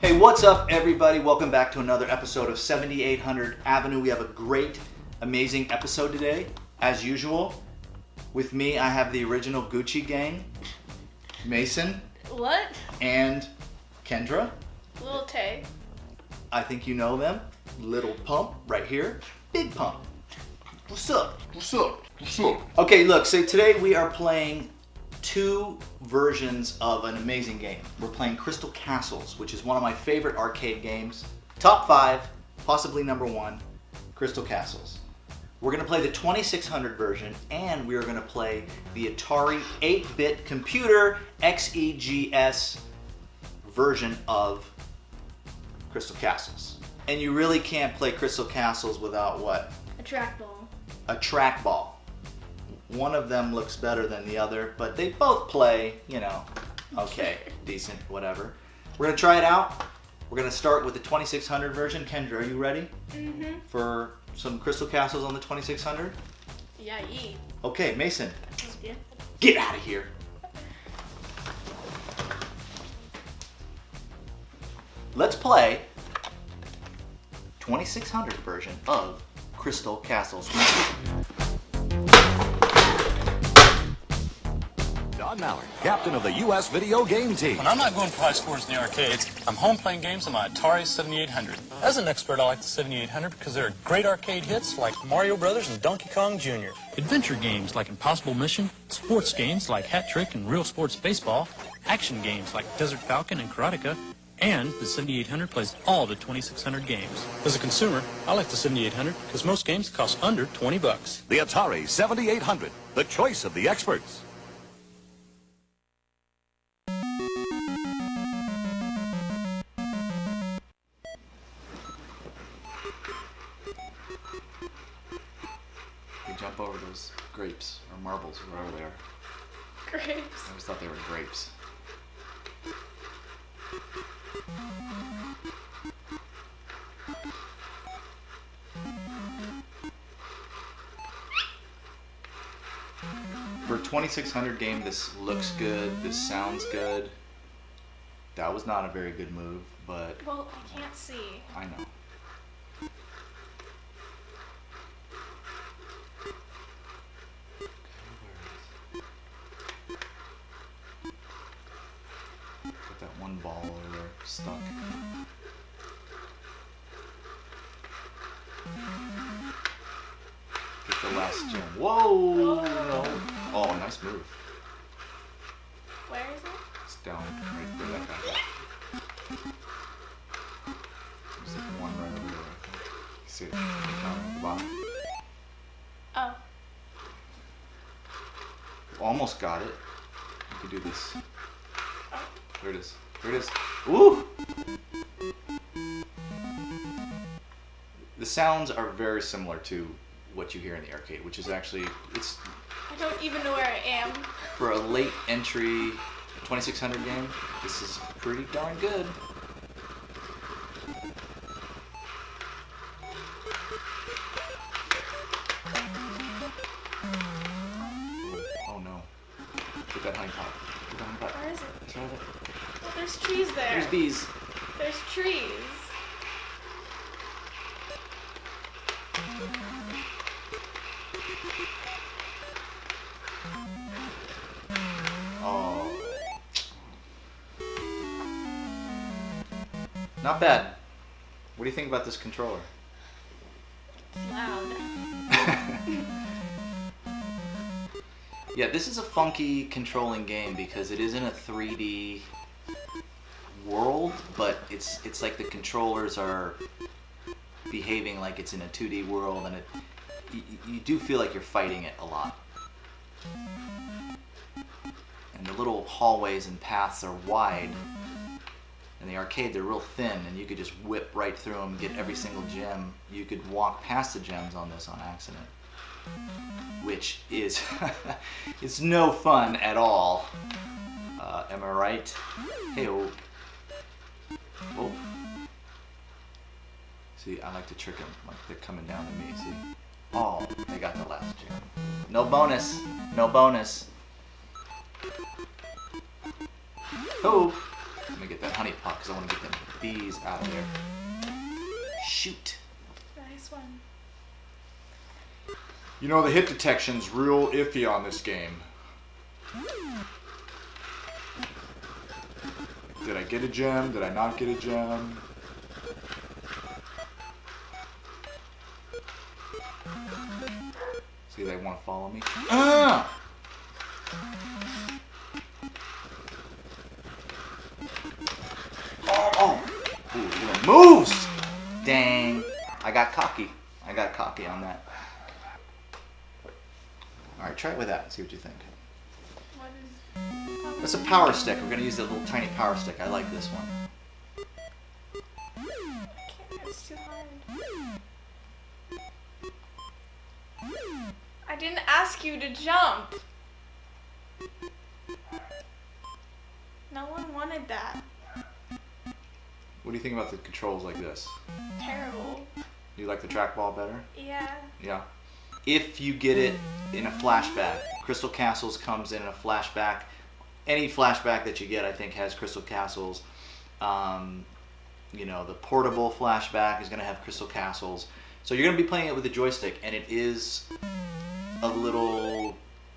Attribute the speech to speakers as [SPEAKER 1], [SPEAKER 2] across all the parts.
[SPEAKER 1] Hey, what's up, everybody? Welcome back to another episode of 7800 Avenue. We have a great, amazing episode today, as usual. With me, I have the original Gucci gang, Mason.
[SPEAKER 2] What?
[SPEAKER 1] And Kendra.
[SPEAKER 2] Little Tay.
[SPEAKER 1] I think you know them. Little Pump, right here. Big Pump. What's up? What's up? What's up? Okay, look, so today we are playing two versions of an amazing game. We're playing Crystal Castles, which is one of my favorite arcade games. Top 5, possibly number 1, Crystal Castles. We're going to play the 2600 version, and we're going to play the Atari 8-bit computer XEGS version of Crystal Castles. And you really can't play Crystal Castles without what?
[SPEAKER 2] A trackball.
[SPEAKER 1] A trackball. One of them looks better than the other, but they both play, you know, okay, decent, whatever. We're going to try it out. We're going to start with the 2600 version. Kendra, are you ready?
[SPEAKER 2] Mm-hmm.
[SPEAKER 1] For some Crystal Castles on the 2600?
[SPEAKER 2] Yeah, eat.
[SPEAKER 1] Okay, Mason.
[SPEAKER 2] That's good.
[SPEAKER 1] Get out of here. Let's play 2600 version of Crystal Castles.
[SPEAKER 3] Don Mallard, captain of the U.S. video game team.
[SPEAKER 4] When I'm not going for high scores in the arcades, I'm home playing games on my Atari 7800. As an expert, I like the 7800 because there are great arcade hits like Mario Brothers and Donkey Kong Jr., adventure games like Impossible Mission, sports games like Hat Trick and Real Sports Baseball, action games like Desert Falcon and Karateka, and the 7800 plays all the 2600 games. As a consumer, I like the 7800 because most games cost under $20.
[SPEAKER 3] The Atari 7800, the choice of the experts.
[SPEAKER 1] We jump over those grapes or marbles, wherever they are.
[SPEAKER 2] Grapes.
[SPEAKER 1] I always thought they were grapes. For a 2600 game, this looks good, this sounds good. That was not a very good move, but
[SPEAKER 2] Well, I can't see.
[SPEAKER 1] I know. Got that one ball over there stuck. Get the last gem. Whoa! No. Oh, nice move.
[SPEAKER 2] Where is it?
[SPEAKER 1] It's down right there, that guy. There's like one right over there, I think. You see it down at the bottom?
[SPEAKER 2] Oh.
[SPEAKER 1] Almost got it. You could do this. There it is. There it is. Woo! The sounds are very similar to what you hear in the arcade, which is actually, it's
[SPEAKER 2] I don't even know where I am.
[SPEAKER 1] for a late entry 2600 game, this is pretty darn good. Oh no. Get that honey pot. Get that honey pot.
[SPEAKER 2] Where is it?
[SPEAKER 1] It's right there.
[SPEAKER 2] Oh, there's trees there.
[SPEAKER 1] There's bees.
[SPEAKER 2] There's trees.
[SPEAKER 1] Oh. Not bad. What do you think about this controller?
[SPEAKER 2] It's loud.
[SPEAKER 1] Yeah, this is a funky controlling game because it is in a 3D world, but it's like the controllers are behaving like it's in a 2D world, and you do feel like you're fighting it a lot. And the little hallways and paths are wide. In the arcade, they're real thin, and you could just whip right through them, get every single gem. You could walk past the gems on this on accident, which is it's no fun at all. Am I right? Hey, oh. Oh. See, I like to trick them, like they're coming down to me, see? Oh, they got the last gem. No bonus, no bonus. Oh, let me get that honey pot because I want to get them bees out of there. Shoot.
[SPEAKER 2] Nice one.
[SPEAKER 5] You know, the hit detection's real iffy on this game. Did I get a gem? Did I not get a gem? See, they want to follow me. Ah!
[SPEAKER 1] Oh! Ooh, little moves! Dang. I got cocky. I got cocky on that. Alright, try it with that and see what you think.
[SPEAKER 2] What is...
[SPEAKER 1] That's a power stick. We're going to use that little tiny power stick. I like this one.
[SPEAKER 2] I can't, it's too hard. I didn't ask you to jump. No one wanted that.
[SPEAKER 1] What do you think about the controls like this?
[SPEAKER 2] Terrible.
[SPEAKER 1] You like the trackball better?
[SPEAKER 2] Yeah.
[SPEAKER 1] Yeah. If you get it in a flashback, Crystal Castles comes in a flashback. Any flashback that you get, I think, has Crystal Castles. You know, the portable flashback is going to have Crystal Castles. So you're going to be playing it with a joystick, and it is a little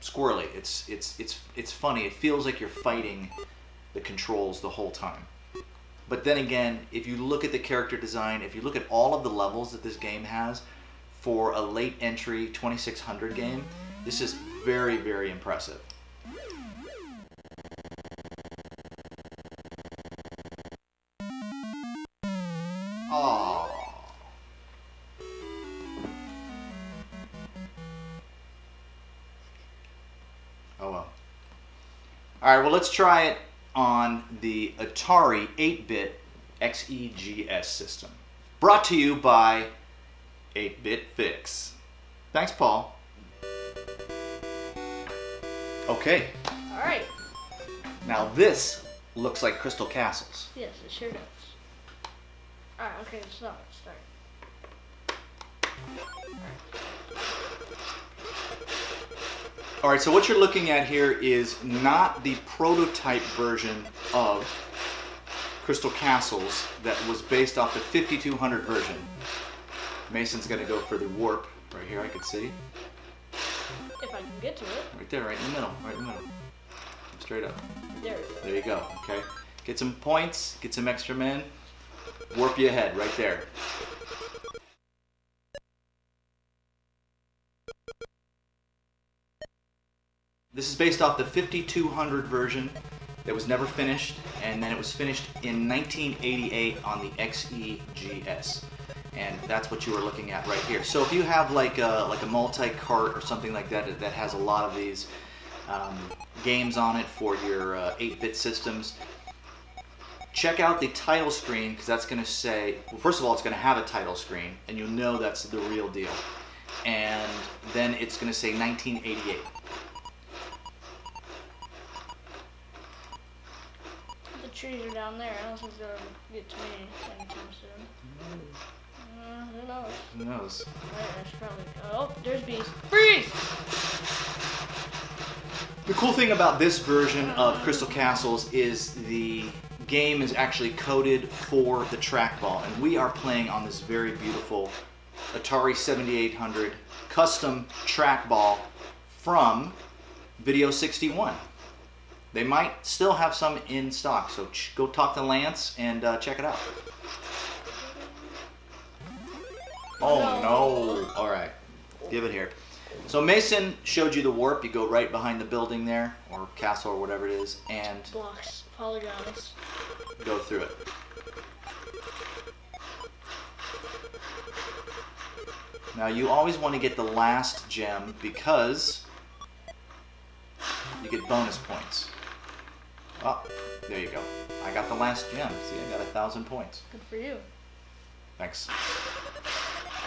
[SPEAKER 1] squirrely. It's funny. It feels like you're fighting the controls the whole time. But then again, if you look at the character design, if you look at all of the levels that this game has, for a late entry 2600 game, this is very, very impressive. Oh. Oh well. Alright, well let's try it on the Atari 8-bit XEGS system. Brought to you by 8-Bit Fix. Thanks, Paul. Okay,
[SPEAKER 2] Alright.
[SPEAKER 1] now this looks like Crystal Castles.
[SPEAKER 2] Yes, it sure does. Alright, okay, start.
[SPEAKER 1] Alright, so what you're looking at here is not the prototype version of Crystal Castles that was based off the 5200 version. Mason's going to go for the warp right here, I can see.
[SPEAKER 2] If I can get to it.
[SPEAKER 1] Right there, right in the middle, right in the middle. Straight up.
[SPEAKER 2] There we go.
[SPEAKER 1] There you go, okay. Get some points, get some extra men. Warp you ahead, right there. This is based off the 5200 version that was never finished, and then it was finished in 1988 on the XEGS. And that's what you were looking at right here. So if you have like a multi-cart or something like that that has a lot of these games on it for your 8-bit systems, check out the title screen, because that's going to say, well, first of all, it's going to have a title screen, and you'll know that's the real deal. And then it's going to say 1988.
[SPEAKER 2] The trees are down there. I don't think they'll get to me anytime soon. Who knows?
[SPEAKER 1] Who knows?
[SPEAKER 2] Right, I should probably... Oh, there's bees. Freeze!
[SPEAKER 1] The cool thing about this version of Crystal Castles is the game is actually coded for the trackball, and we are playing on this very beautiful Atari 7800 custom trackball from Video 61. They might still have some in stock, so go talk to Lance and check it out. Oh no! Alright, give it here. So Mason showed you the warp. You go right behind the building there, or castle, or whatever it is, and
[SPEAKER 2] Blocks, polygons.
[SPEAKER 1] go through it. Now you always want to get the last gem because you get bonus points. Oh, there you go. I got the last gem. See, I got 1,000 points.
[SPEAKER 2] Good for you.
[SPEAKER 1] Thanks.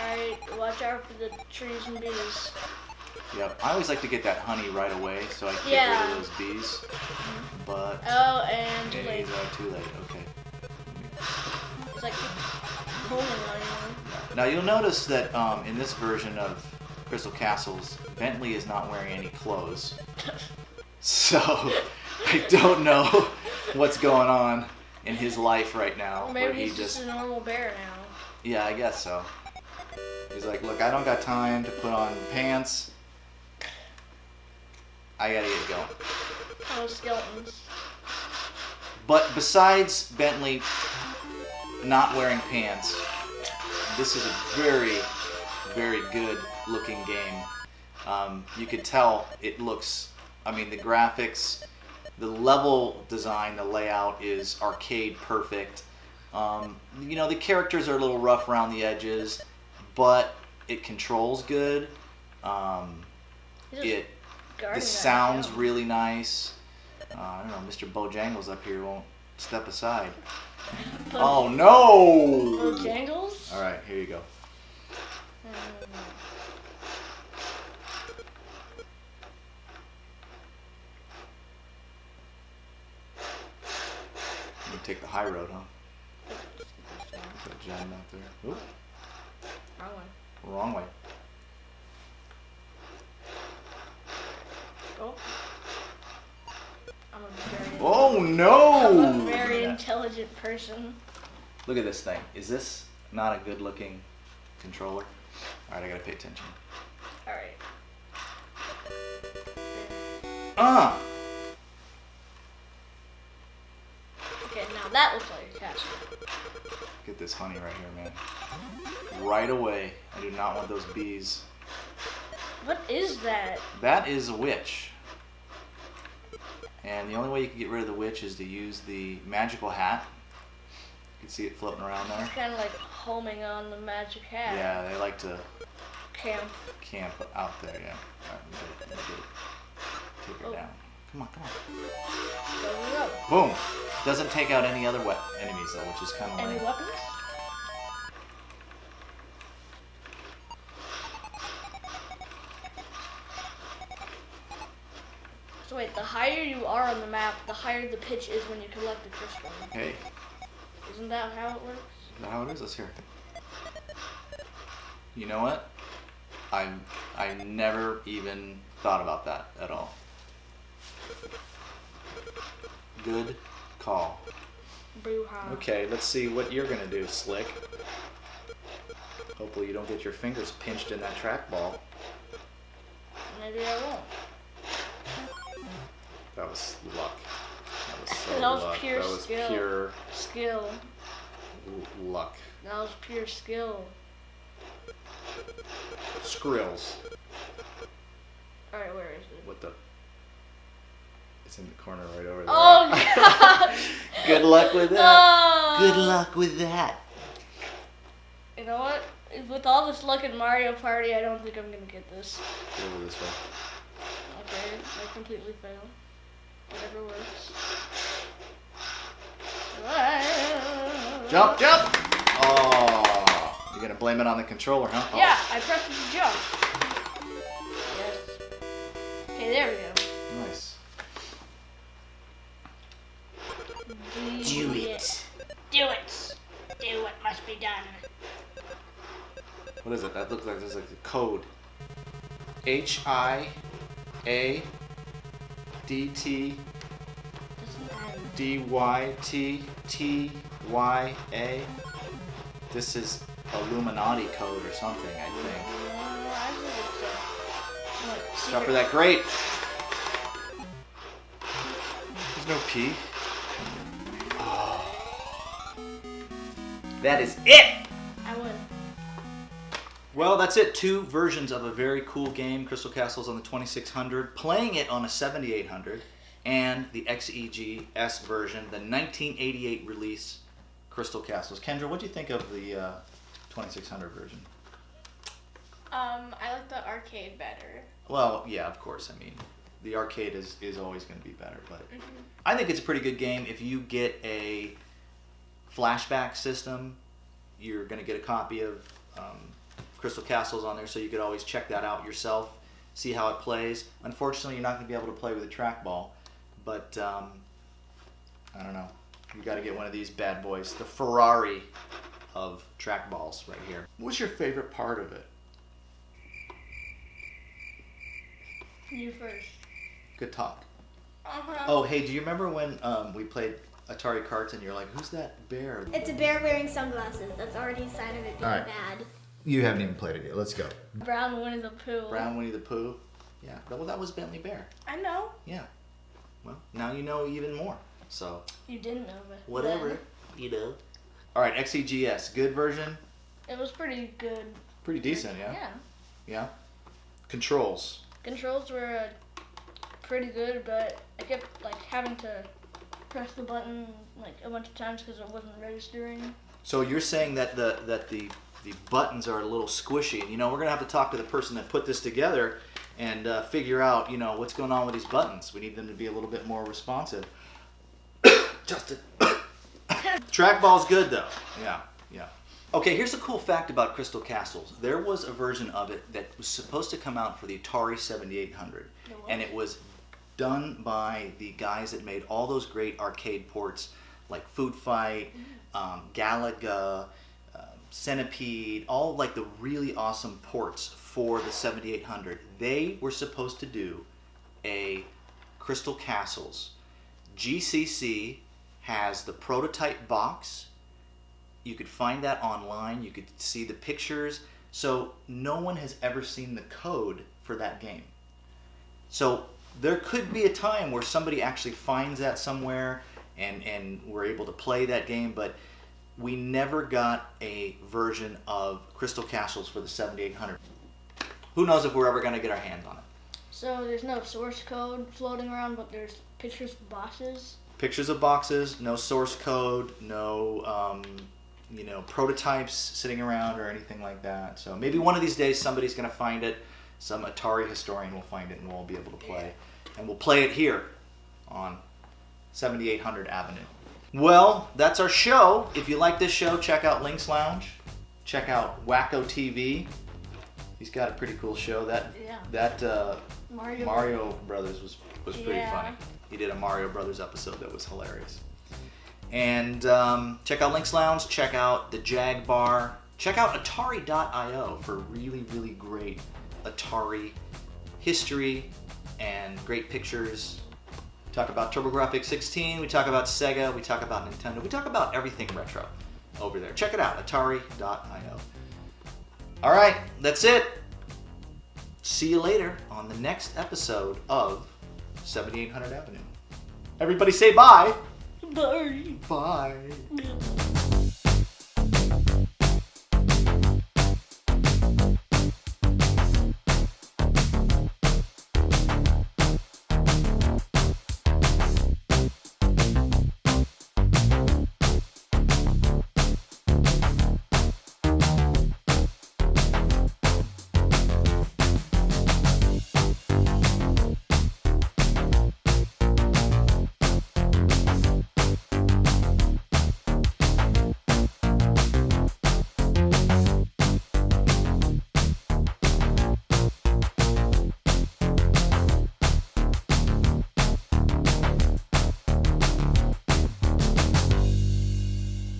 [SPEAKER 2] Alright, watch out for the trees and bees.
[SPEAKER 1] Yep. I always like to get that honey right away so I can get
[SPEAKER 2] Yeah.
[SPEAKER 1] rid of those bees. But
[SPEAKER 2] Oh, and too late.
[SPEAKER 1] too late. Okay.
[SPEAKER 2] It's like pulling on you.
[SPEAKER 1] Now you'll notice that in this version of Crystal Castles, Bentley is not wearing any clothes. So I don't know what's going on in his life right now.
[SPEAKER 2] Or
[SPEAKER 1] where
[SPEAKER 2] maybe
[SPEAKER 1] he
[SPEAKER 2] he's just a normal bear now.
[SPEAKER 1] Yeah, I guess so. He's like, look, I don't got time to put on pants. I gotta get going.
[SPEAKER 2] Oh, skeletons.
[SPEAKER 1] But besides Bentley not wearing pants, this is a very, very good looking game. You could tell it looks, I mean, the graphics, the level design, the layout is arcade perfect. You know, the characters are a little rough around the edges, but it controls good. The sound's really nice. I don't know, Mr. Bojangles up here won't step aside. Oh no!
[SPEAKER 2] Bojangles?
[SPEAKER 1] Alright, here you go. You take the high road, huh? Got a gem out there. Oop,
[SPEAKER 2] Wrong one.
[SPEAKER 1] wrong way.
[SPEAKER 2] Oh.
[SPEAKER 1] Oh no!
[SPEAKER 2] I'm a very intelligent person.
[SPEAKER 1] Look at this thing. Is this not a good looking controller? Alright, I gotta pay attention.
[SPEAKER 2] Alright. Okay, now that looks like a castle.
[SPEAKER 1] Get this honey right here, man. Right away. I do not want those bees.
[SPEAKER 2] What is that?
[SPEAKER 1] That is a witch. And the only way you can get rid of the witch is to use the magical hat. You can see it floating around there.
[SPEAKER 2] It's kind of like homing on the magic hat.
[SPEAKER 1] Yeah, they like to
[SPEAKER 2] Camp.
[SPEAKER 1] out there, yeah. Alright, let me get it. Take her down. Come on, come on.
[SPEAKER 2] There we go.
[SPEAKER 1] Boom! Doesn't take out any other enemies though, which is kind of
[SPEAKER 2] Any
[SPEAKER 1] lame.
[SPEAKER 2] weapons? So wait, the higher you are on the map, the higher the pitch is when you collect the crystal.
[SPEAKER 1] Hey,
[SPEAKER 2] Isn't that how it works?
[SPEAKER 1] is that how it is? Let's hear. You know what? I never even thought about that at all. Good call.
[SPEAKER 2] Boo-ha.
[SPEAKER 1] Okay, let's see what you're gonna do, Slick. Hopefully you don't get your fingers pinched in that trackball.
[SPEAKER 2] Maybe I won't.
[SPEAKER 1] That was luck. That was so
[SPEAKER 2] That was
[SPEAKER 1] luck.
[SPEAKER 2] pure
[SPEAKER 1] That was
[SPEAKER 2] skill.
[SPEAKER 1] pure
[SPEAKER 2] Skill.
[SPEAKER 1] luck.
[SPEAKER 2] That was pure skill.
[SPEAKER 1] Skrills.
[SPEAKER 2] Alright, where is it?
[SPEAKER 1] What the? It's in the corner right over there.
[SPEAKER 2] Oh god!
[SPEAKER 1] Good luck with that.
[SPEAKER 2] Oh.
[SPEAKER 1] Good luck with that.
[SPEAKER 2] You know what? With all this luck in Mario Party, I don't think I'm gonna get this.
[SPEAKER 1] Go over this way.
[SPEAKER 2] Okay, I completely fail. Whatever works.
[SPEAKER 1] Jump, jump! Oh, you're gonna blame it on the controller, huh? Oh.
[SPEAKER 2] Yeah, I pressed it to jump. Yes. Okay, there we go.
[SPEAKER 1] Nice.
[SPEAKER 2] Do it. Do it. Do what must be done.
[SPEAKER 1] What is it? That looks like there's like a code. HIADT DYTTYA. This is Illuminati code or something, I think.
[SPEAKER 2] I think it's
[SPEAKER 1] Stop for that grate. There's no P. Oh. That is it!
[SPEAKER 2] I win.
[SPEAKER 1] Well, that's it. 2 versions of a very cool game. Crystal Castles on the 2600, playing it on a 7800, and the XEGS version, the 1988 release Crystal Castles. Kendra, what do you think of the 2600 version?
[SPEAKER 2] I like the arcade better.
[SPEAKER 1] Well, yeah, of course. I mean, the arcade is always going to be better, but I think it's a pretty good game. If you get a flashback system, you're going to get a copy of Crystal Castles on there, so you could always check that out yourself, see how it plays. Unfortunately, you're not going to be able to play with a trackball, but I don't know. You got to get one of these bad boys, the Ferrari of trackballs right here. What's your favorite part of it?
[SPEAKER 2] You first.
[SPEAKER 1] Good talk.
[SPEAKER 2] Uh-huh.
[SPEAKER 1] Oh, hey, do you remember when we played Atari carts and you're like, who's that bear?
[SPEAKER 6] It's a bear wearing sunglasses. That's already a sign of it being
[SPEAKER 7] Alright.
[SPEAKER 6] bad.
[SPEAKER 7] You haven't even played it yet. Let's go.
[SPEAKER 2] Brown Winnie the Pooh.
[SPEAKER 1] Brown Winnie the Pooh. Yeah, well, that was Bentley Bear.
[SPEAKER 2] I know.
[SPEAKER 1] Yeah. Well, now you know even more. So,
[SPEAKER 2] You didn't know, but
[SPEAKER 1] whatever,
[SPEAKER 2] then
[SPEAKER 1] you know. All right, XEGS, good version?
[SPEAKER 2] It was pretty good.
[SPEAKER 1] Pretty decent, yeah?
[SPEAKER 2] Yeah.
[SPEAKER 1] Yeah? Controls.
[SPEAKER 2] Controls were pretty good, but I kept like having to press the button like a bunch of times because it wasn't registering.
[SPEAKER 1] So you're saying that the buttons are a little squishy. You know, we're going to have to talk to the person that put this together and figure out, you know, what's going on with these buttons. We need them to be a little bit more responsive. Justin. Trackball's good, though. Yeah, yeah. Okay, here's a cool fact about Crystal Castles. There was a version of it that was supposed to come out for the Atari 7800. And it was done by the guys that made all those great arcade ports like Food Fight, Galaga, Centipede, all like the really awesome ports for the 7800. They were supposed to do a Crystal Castles. GCC has the prototype box. You could find that online. You could see the pictures. So no one has ever seen the code for that game. So there could be a time where somebody actually finds that somewhere and we're able to play that game, but we never got a version of Crystal Castles for the 7800. Who knows if we're ever going to get our hands on it.
[SPEAKER 2] So there's no source code floating around, but there's pictures of bosses.
[SPEAKER 1] Pictures of boxes, no source code, no you know, prototypes sitting around or anything like that. So maybe one of these days somebody's going to find it. Some Atari historian will find it and we'll be able to play. And we'll play it here on 7800 Avenue. Well, that's our show. If you like this show, check out Link's Lounge. Check out Wacko TV. He's got a pretty cool show. That Mario Brothers was pretty funny. He did a Mario Brothers episode that was hilarious. And check out Link's Lounge. Check out the Jag Bar. Check out Atari.io for really, really great Atari history and great pictures. We talk about TurboGrafx-16, we talk about Sega, we talk about Nintendo, we talk about everything retro over there. Check it out, Atari.io. All right, that's it. See you later on the next episode of 7800 Avenue. Everybody say bye.
[SPEAKER 2] Bye.
[SPEAKER 1] Bye.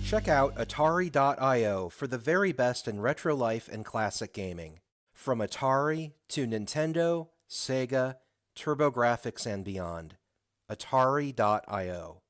[SPEAKER 8] Check out Atari.io for the very best in retro life and classic gaming. From Atari to Nintendo, Sega, TurboGrafx, and beyond. Atari.io.